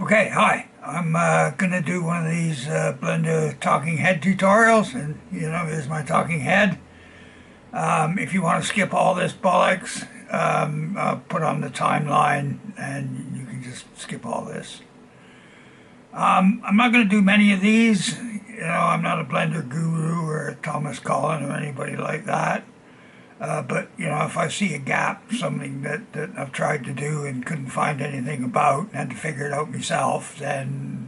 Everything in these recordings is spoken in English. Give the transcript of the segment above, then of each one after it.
Okay, hi. I'm gonna do one of these Blender talking head tutorials, and here's my talking head. If you want to skip all this bollocks, I'll put on the timeline, and you can just skip all this. I'm not gonna do many of these. I'm not a Blender guru or a Thomas Collin or anybody like that. But if I see a gap, something that I've tried to do and couldn't find anything about, and had to figure it out myself, then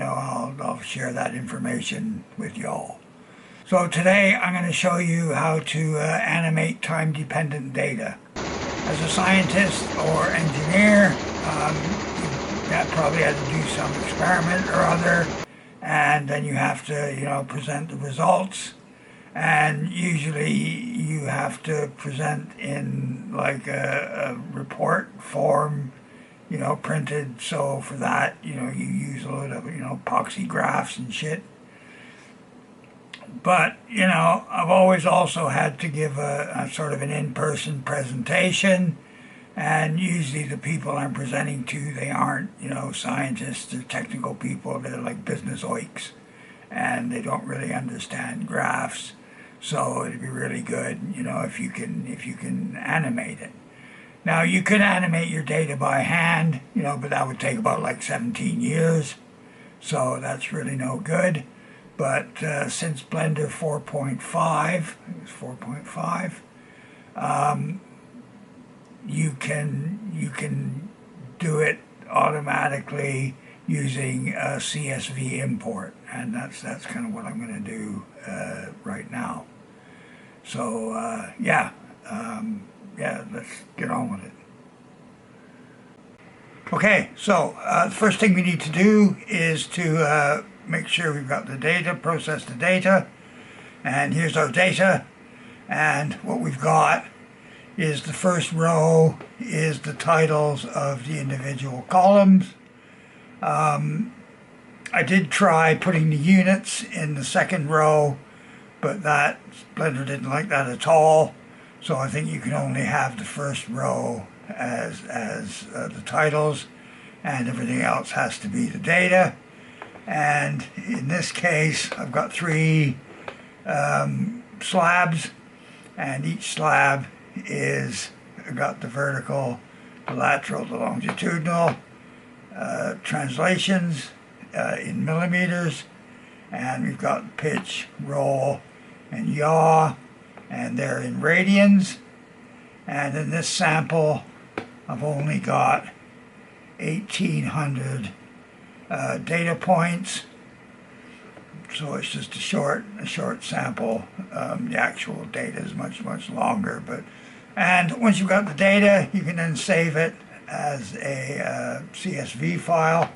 I'll share that information with y'all. So today I'm going to show you how to animate time-dependent data. As a scientist or engineer, that probably had to do some experiment or other, and then you have to present the results. And usually you have to present in like a report form, printed. So for that, you use a lot of, epoxy graphs and shit. But, I've always also had to give a sort of an in-person presentation. And usually the people I'm presenting to, they aren't, scientists or technical people. They're like business oiks. And they don't really understand graphs. So it'd be really good, if you can animate it. Now you could animate your data by hand, but that would take about like 17 years. So that's really no good. But since Blender 4.5, it's 4.5, you can do it automatically using a CSV import, and that's kind of what I'm going to do right now. So yeah, let's get on with it. Okay, so the first thing we need to do is to make sure we've got the data, process the data, and here's our data. And what we've got is the first row is the titles of the individual columns. I did try putting the units in the second row, but that Blender didn't like that at all. So I think you can only have the first row as the titles, and everything else has to be the data. And in this case, I've got three slabs, and each slab is got the vertical, the lateral, the longitudinal translations in millimeters, and we've got pitch, roll, and yaw, and they're in radians. And in this sample, I've only got 1,800 data points, so it's just a short sample. The actual data is much longer, and once you've got the data, you can then save it as a CSV file,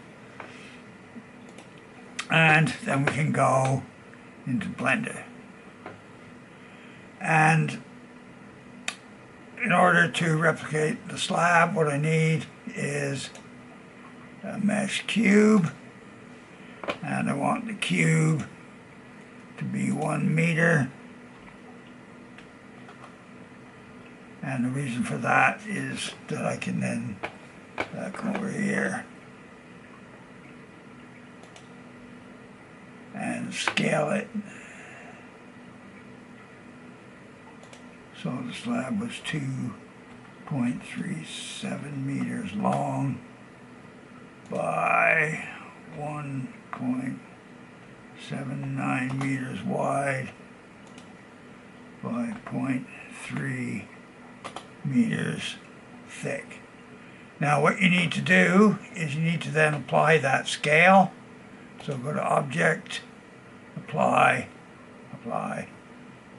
and then we can go into Blender. And in order to replicate the slab, what I need is a mesh cube, and I want the cube to be 1 meter. And the reason for that is that I can then come over here and scale it. So the slab was 2.37 meters long by 1.79 meters wide by 0.3 meters thick. Now what you need to do is you need to then apply that scale. So go to Object, Apply, Apply,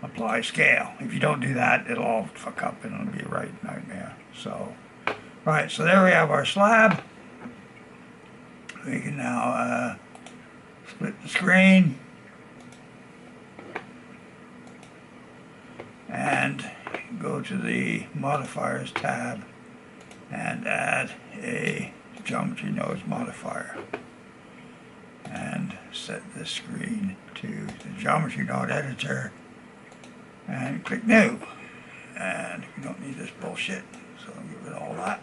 Apply Scale. If you don't do that, it'll all fuck up and it'll be a right nightmare. So, right, so there we have our slab. We can now split the screen and go to the Modifiers tab and add a Geometry Nodes modifier and set this screen to the Geometry Node editor and click New. And we don't need this bullshit, so I'll get rid of all that.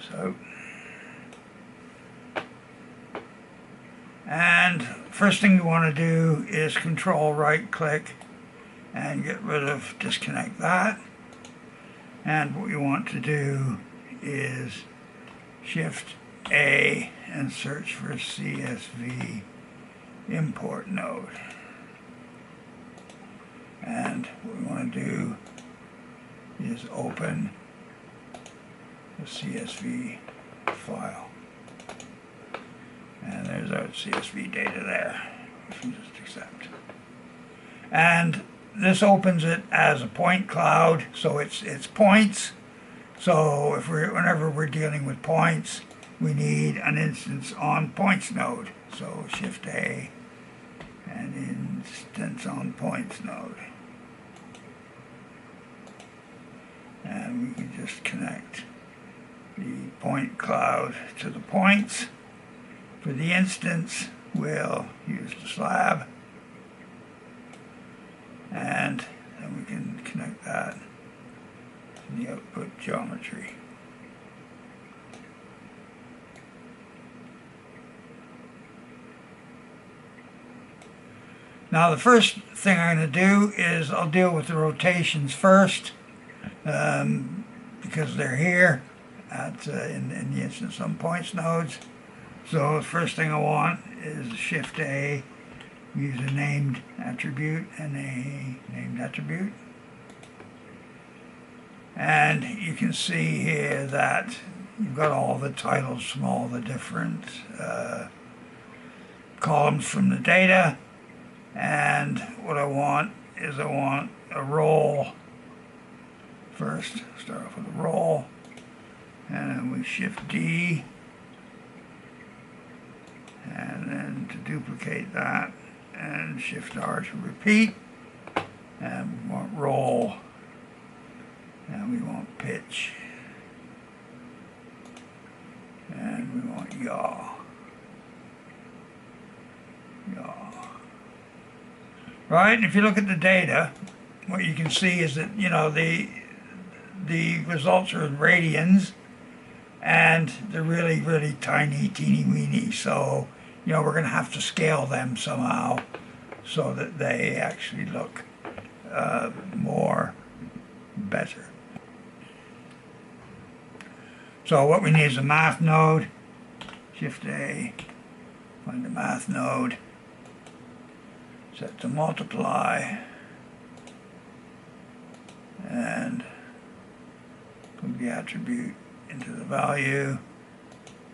this out. And first thing you want to do is control right click and get rid of, disconnect that. And what you want to do is Shift A and search for CSV Import Node. And what we want to do is open the CSV file. And there's our CSV data there, which we just accept. And this opens it as a point cloud, so it's points. So if whenever we're dealing with points, we need an instance on points node. So Shift A and instance on points node. And we can just connect the point cloud to the points. For the instance, we'll use the slab. And then we can connect that to the output geometry. Now the first thing I'm going to do is I'll deal with the rotations first, because they're here at, in the instance on points nodes. So the first thing I want is Shift A, use a named attribute and a named attribute. And you can see here that you've got all the titles from all the different columns from the data. And what I want is I want a role first. Start off with a role. And then we Shift D. And then to duplicate that, and Shift R to repeat. And we want roll. And we want pitch. And we want yaw. Yaw. Right, and if you look at the data, what you can see is that, you know, the results are in radians, and they're really, really tiny, teeny weeny. So, you know, we're going to have to scale them somehow so that they actually look more better. So what we need is a math node. Shift A, find the math node, set to multiply, and put the attribute into the value.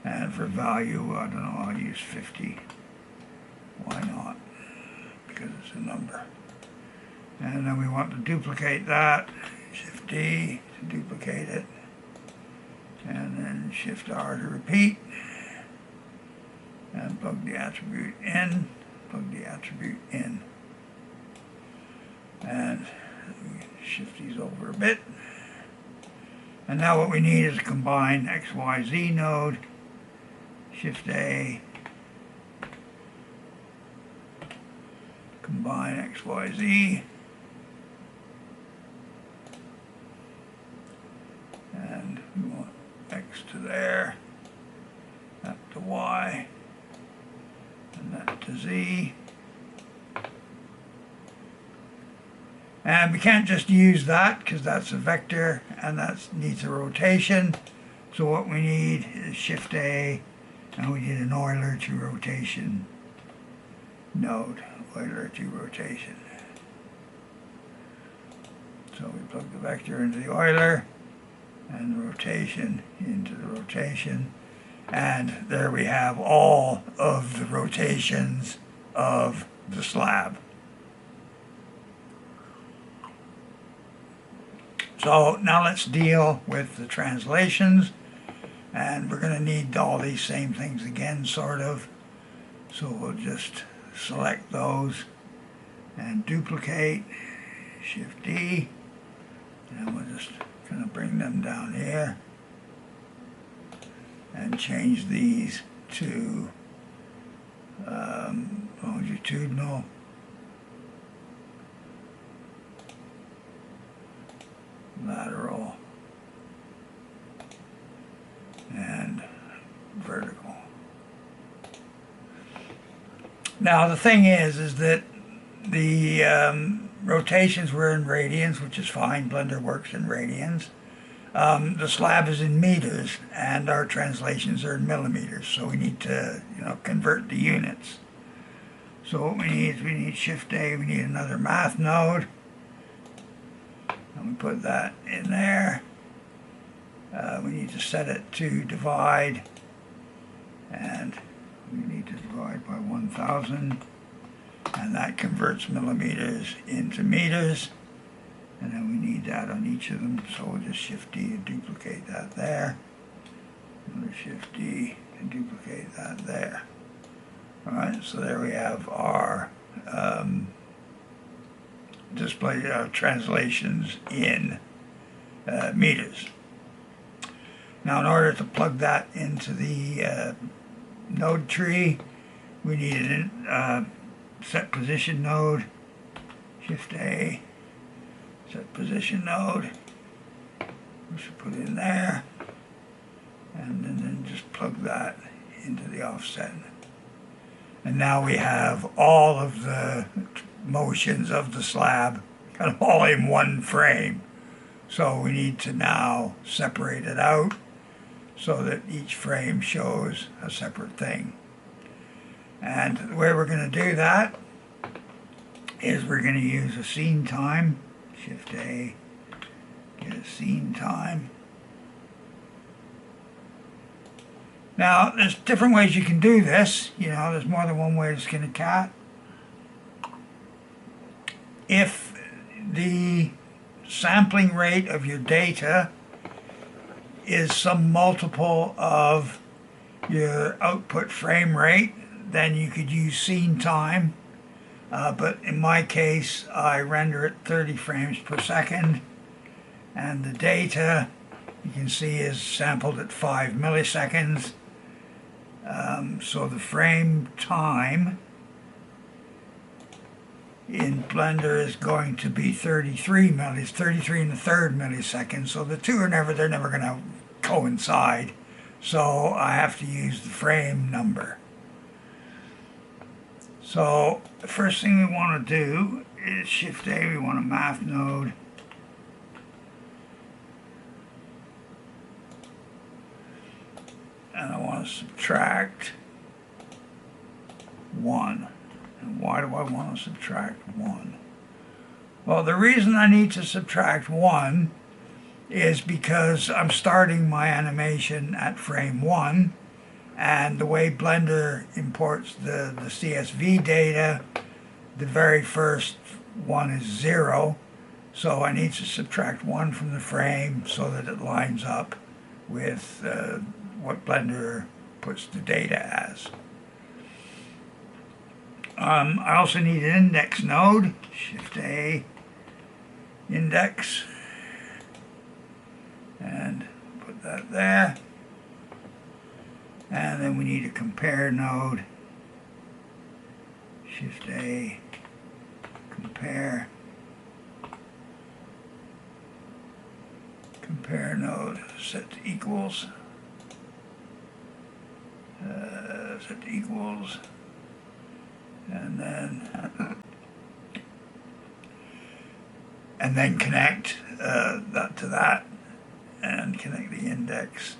And for value, I don't know, I'll use 50. Why not? Because it's a number. And then we want to duplicate that. Shift D to duplicate it. And then Shift R to repeat. And plug the attribute in. Plug the attribute in. And shift these over a bit. And now what we need is a combine XYZ node. Shift A. Combine XYZ. And we want X to there, that to Y, and that to Z. And we can't just use that because that's a vector and that needs a rotation. So what we need is Shift A, and we need an Euler to rotation node. Euler to rotation. So we plug the vector into the Euler and the rotation into the rotation. And there we have all of the rotations of the slab. So now let's deal with the translations, and we're going to need all these same things again, sort of. So we'll just select those and duplicate, Shift D, and we'll just kind of bring them down here and change these to longitudinal. Lateral, and Now the thing is that the rotations were in radians, which is fine. Blender works in radians. The slab is in meters, and our translations are in millimeters. So we need to, convert the units. So what we need Shift A. We need another math node, and we put that in there. We need to set it to divide, and we need to divide by 1,000, and that converts millimeters into meters. And then we need that on each of them, so we'll just Shift D and duplicate that there. Another Shift D and duplicate that there. Alright, so there we have our display translations in meters. Now in order to plug that into the node tree, we need a set position node, Shift A, set position node, we should put it in there, and then just plug that into the offset. And now we have all of the motions of the slab kind of all in one frame. So we need to now separate it out so that each frame shows a separate thing. And the way we're going to do that is we're going to use a scene time. Shift A, get a scene time. Now, there's different ways you can do this. There's more than one way to skin a cat. If the sampling rate of your data is some multiple of your output frame rate, then you could use scene time. But in my case, I render it 30 frames per second, and the data, you can see, is sampled at 5 milliseconds. So the frame time in Blender is going to be 33 and a third milliseconds. So the two they're never going to coincide. So I have to use the frame number. So the first thing we want to do is Shift A, we want a math node. And I want to subtract 1. And why do I want to subtract 1? Well, the reason I need to subtract 1 is because I'm starting my animation at frame 1. And the way Blender imports the CSV data, the very first one is 0. So I need to subtract 1 from the frame so that it lines up with what Blender puts the data as. I also need an index node. Shift A, index, and put that there. And then we need a compare node. Shift A, compare. Compare node, set to equals. Set to equals. And then connect that to that, and connect the index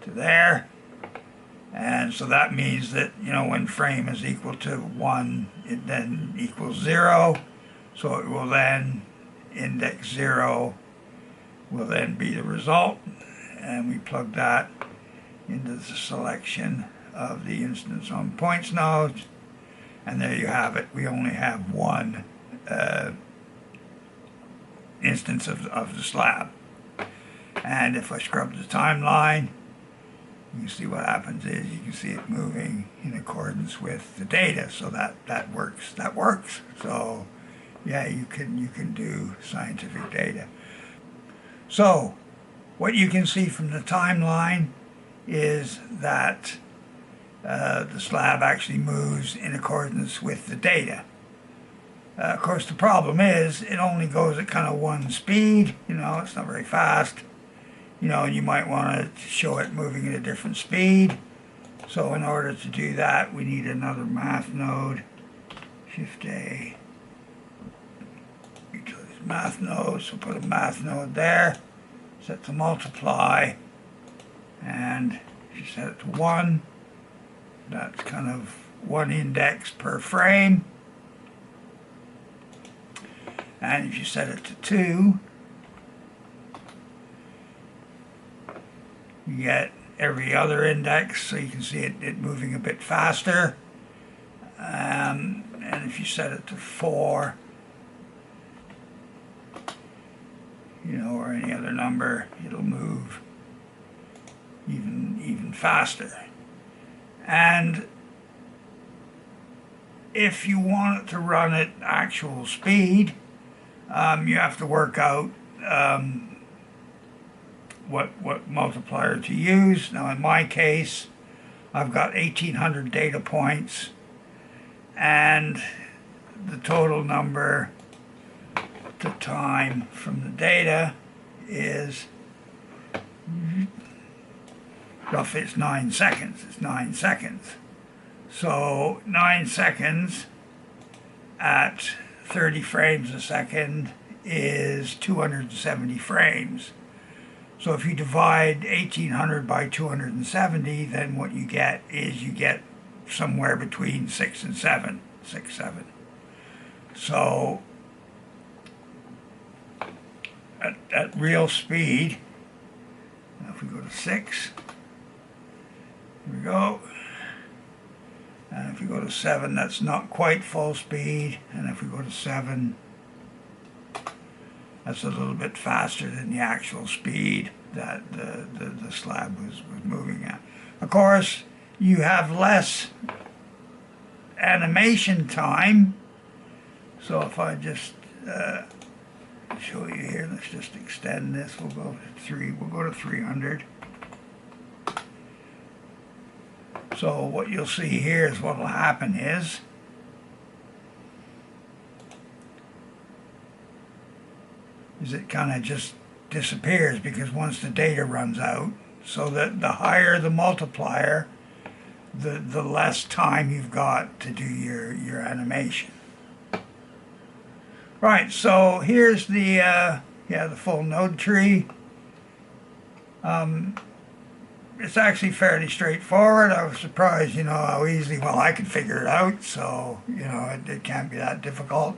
to there. And so that means that, when frame is equal to 1, it then equals 0. So it will then, index 0 will then be the result. And we plug that into the selection of the instance on points nodes. And there you have it. We only have one instance of the slab. And if I scrub the timeline, you can see what happens is you can see it moving in accordance with the data. So that works. That works. So yeah, you can do scientific data. So what you can see from the timeline is that the slab actually moves in accordance with the data. Of course, the problem is it only goes at kind of one speed. It's not very fast. And you might want to show it moving at a different speed. So in order to do that, we need another math node. Shift A. Utilities math node. So put a math node there. Set to multiply. And if you set it to 1, that's kind of 1 index per frame. And if you set it to 2, you get every other index, so you can see it moving a bit faster. And if you set it to 4, or any other number, it'll move even faster. And if you want it to run at actual speed, you have to work out what multiplier to use. Now in my case, I've got 1800 data points, and the total number to time from the data is roughly, it's 9 seconds. It's 9 seconds. So 9 seconds at 30 frames a second is 270 frames. So if you divide 1800 by 270, then what you get is somewhere between 6 and 7. 6, 7. So at real speed, if we go to 6, here we go. And if we go to 7, that's not quite full speed. And if we go to 7, that's a little bit faster than the actual speed that the slab was moving at. Of course, you have less animation time. So if I just show you here, let's just extend this. We'll go to 300. So what you'll see here is what will happen is it kind of just disappears, because once the data runs out, so that the higher the multiplier, the less time you've got to do your animation. Right, so here's the full node tree. It's actually fairly straightforward. I was surprised, how easily, I could figure it out, so, it can't be that difficult.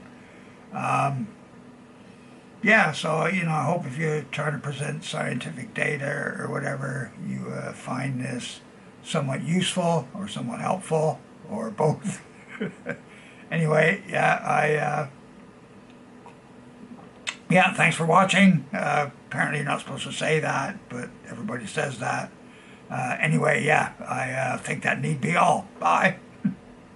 Yeah, so, I hope if you're trying to present scientific data or whatever, you find this somewhat useful or somewhat helpful, or both. Anyway, thanks for watching. Apparently you're not supposed to say that, but everybody says that. Anyway, I think that need be all. Bye.